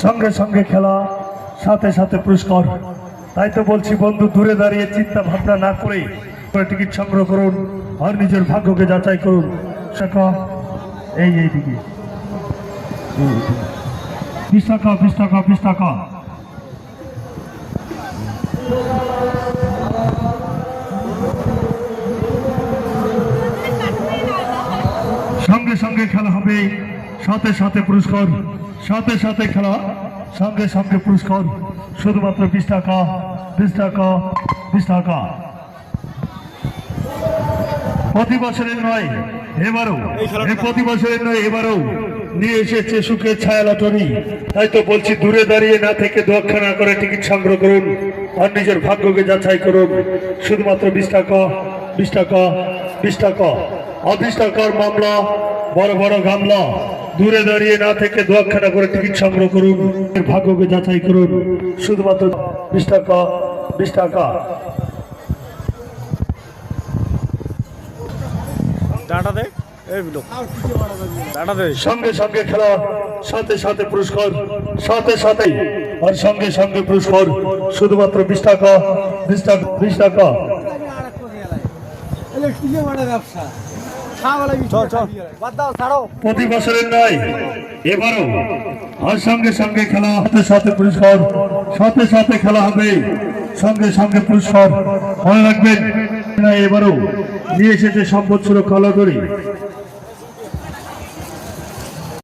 সঙ্গে সঙ্গে খেলা, সাথে সাথে পুরস্কার। তাই তো বলছি বন্ধু, দূরে দাঁড়িয়ে চিন্তা ভাবনা না করে টিকিট সংগ্রহ করুন আর নিজের ভাগ্যকে যাচাই করুন। এইদিকে 20 টাকা 20 টাকা 20 টাকা। সঙ্গে সঙ্গে খেলা হবে, সাথে সাথে পুরস্কার, সাথে সাথে খেলা, সঙ্গে সঙ্গে পুরস্কার। শুধুমাত্র 20 টাকা 20 টাকা 20 টাকা। প্রতি বছরের নয় এবারও, প্রতি বছরের নয় এবারও নিয়ে এসেছে সুখের ছায়া লটারি। তাই তো বলছি দূরে দাঁড়িয়ে না থেকে দোয়াক্ষা না করে টিকিট সংগ্রহ করুন আর নিজের ভাগ্যকে যাচাই করুন। শুধুমাত্র 20 টাকা 20 টাকা 20 টাকা। আর 20 টাকার মামলা, বড় বড় গামলা। দূরে দাঁড়িয়ে না থেকে দোয়াক্ষা না করে টিকিট সংগ্রহ করুন, ভাগ্যকে যাচাই করুন। শুধুমাত্র 20 টাকা 20 টাকা। সঙ্গে সঙ্গে খেলা, সাথে সাথে পুরস্কার, সাথে সাথে আর সঙ্গে সঙ্গে পুরস্কার। শুধুমাত্র 20 টাকা 20 টাকা 20 টাকা। প্রতি বছরের নয় এবারও আর সঙ্গে সঙ্গে খেলা, সাথে সাথে পুরস্কার, সাথে সাথে খেলা হবে, সঙ্গে সঙ্গে পুরস্কার। মনে রাখবেন না এবারও নিয়ে এসেছে সম্পদ সুরক্ষা লটারি।